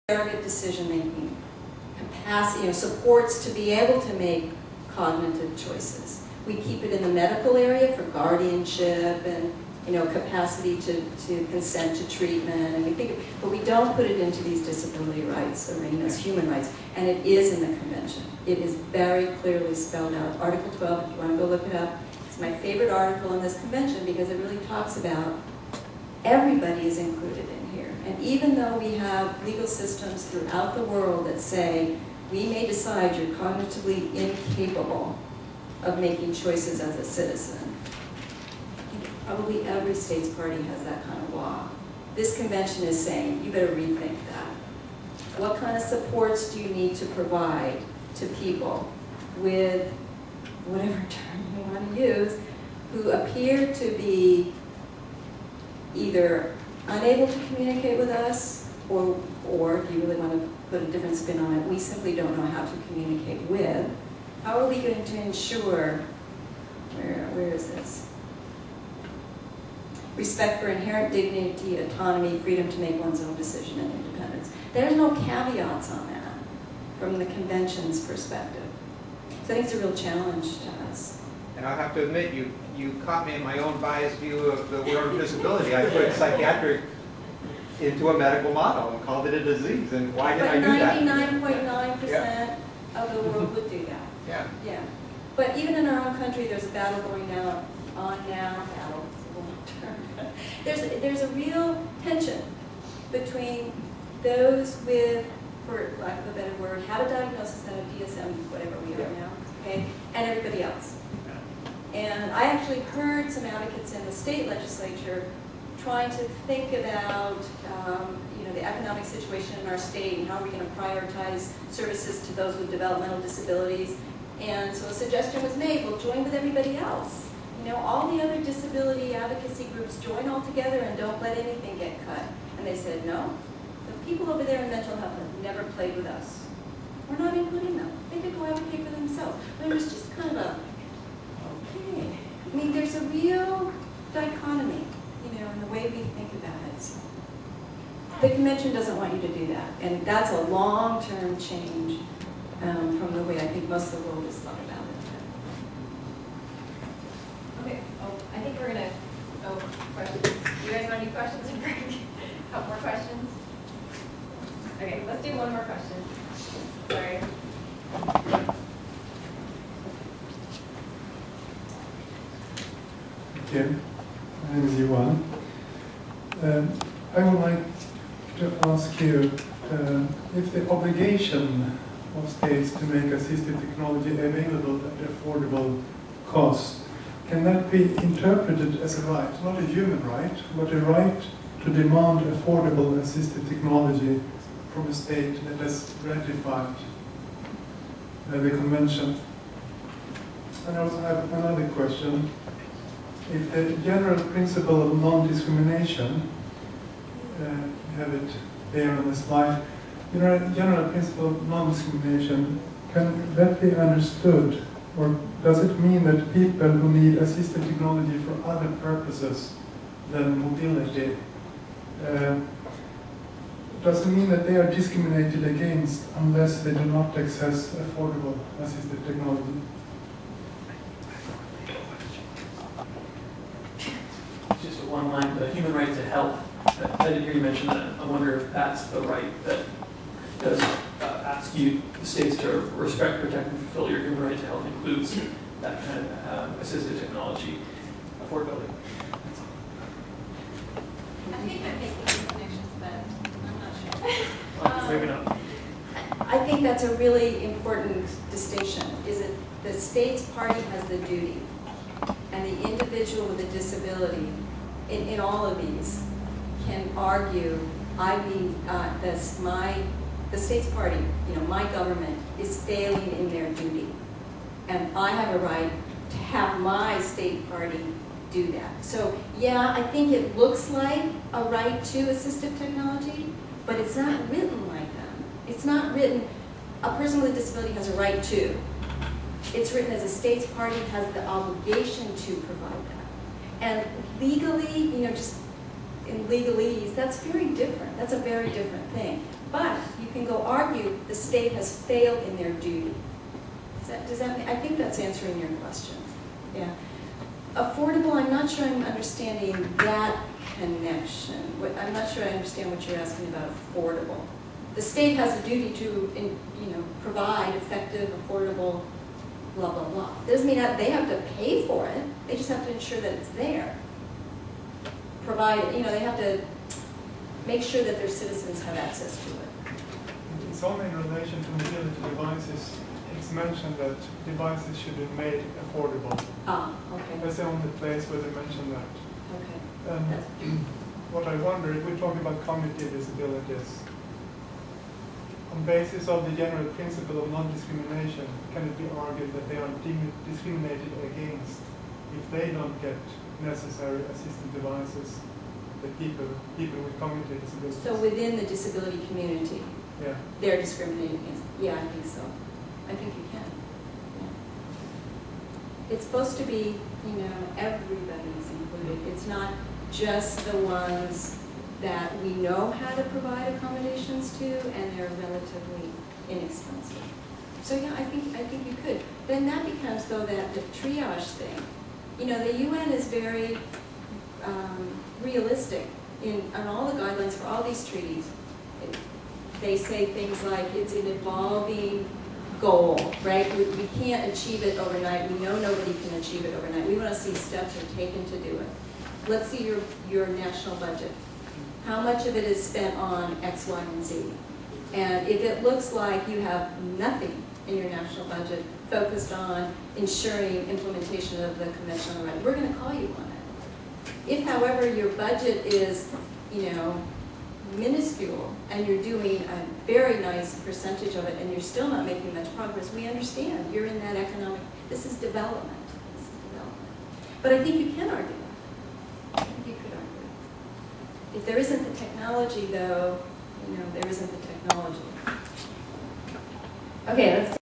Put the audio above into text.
surrogate decision-making capacity, supports to be able to make cognitive choices. We keep it in the medical area for guardianship and capacity to consent to treatment, and but we don't put it into these disability rights arenas, human rights, and it is in the convention. It is very clearly spelled out. Article 12, if you want to go look it up, it's my favorite article in this convention because it really talks about everybody is included in here. And even though we have legal systems throughout the world that say, we may decide you're cognitively incapable of making choices as a citizen, probably every state's party has that kind of law. This convention is saying, you better rethink that. What kind of supports do you need to provide to people with, whatever term you want to use, who appear to be either unable to communicate with us, or if you really want to put a different spin on it, we simply don't know how to communicate with. How are we going to ensure, where is this? Respect for inherent dignity, autonomy, freedom to make one's own decision, and independence. There's no caveats on that from the convention's perspective. So I think it's a real challenge to us. And I have to admit, you caught me in my own biased view of the word disability. I put psychiatric into a medical model and called it a disease. And why did I do that? 99.9% of the world would do that. Yeah. Yeah. But even in our own country, there's a battle going on now. Battle. There's a real tension between those with, for lack of a better word, have a diagnosis and a DSM, whatever we are now, okay, and everybody else. And I actually heard some advocates in the state legislature trying to think about the economic situation in our state and how we're going to prioritize services to those with developmental disabilities. And so a suggestion was made, well, join with everybody else. All the other disability advocacy groups join all together and don't let anything get cut. And they said, no, the people over there in mental health have never played with us. We're not including them. They could go advocate for themselves. But it was just kind of a, okay. I mean, there's a real dichotomy, in the way we think about it. So the convention doesn't want you to do that. And that's a long-term change from the way I think most of the world has thought about it. Okay, I think we're going to, questions. You guys want any questions? A couple more questions? Okay, let's do one more question. Sorry. Okay, my name is Johan. I would like to ask you if the obligation of states to make assistive technology available at affordable cost, can that be interpreted as a right, not a human right, but a right to demand affordable assistive technology from a state that has ratified the convention? And I also have another question. If the general principle of non-discrimination, you have it there on the slide, general principle of non-discrimination, can that be understood? Or does it mean that people who need assistive technology for other purposes than mobility, does it mean that they are discriminated against unless they do not access affordable assistive technology? Just one line, the human right to health. I didn't hear you mention that. I wonder if that's the right that does ask you, the states, to respect, protect, and fulfill your human right to health includes that kind of assistive technology affordability. I think I'm making the connections, but I'm not sure. Maybe not. I think that's a really important distinction, is that the state's party has the duty, and the individual with a disability in all of these can argue, the state's party, my government is failing in their duty. And I have a right to have my state party do that. So yeah, I think it looks like a right to assistive technology, but it's not written like that. It's not written, a person with a disability has a right to. It's written as a state's party has the obligation to provide that. And legally, just in legalese, that's very different. That's a very different thing. But you state has failed in their duty. I think that's answering your question. Yeah. Affordable, I'm not sure I'm understanding that connection. I'm not sure I understand what you're asking about affordable. The state has a duty to, provide effective, affordable, blah, blah, blah. Doesn't mean that they have to pay for it. They just have to ensure that it's there. Provide, they have to make sure that their citizens have access to it. It's only in relation to mobility devices. It's mentioned that devices should be made affordable. Ah, okay. That's the only place where they mention that. Okay. And what I wonder, if we're talking about cognitive disabilities, on basis of the general principle of non-discrimination, can it be argued that they are discriminated against if they don't get necessary assistive devices, the people with cognitive disabilities? So within the disability community, Yeah. they're discriminated against? Yeah, I think so. I think you can. Yeah. It's supposed to be, everybody's included. It's not just the ones that we know how to provide accommodations to, and they're relatively inexpensive. So yeah, I think you could. Then that becomes, though, that the triage thing. The UN is very realistic on all the guidelines for all these treaties. They say things like it's an evolving goal, right? We can't achieve it overnight. We know nobody can achieve it overnight. We want to see steps are taken to do it. Let's see your national budget. How much of it is spent on X, Y, and Z? And if it looks like you have nothing in your national budget focused on ensuring implementation of the Convention on the Right, we're going to call you on it. If, however, your budget is, minuscule, and you're doing a very nice percentage of it, and you're still not making much progress, we understand. You're in that economic, this is development. But I think you can argue that. I think you could argue it. If there isn't the technology, though, there isn't the technology. Okay, let's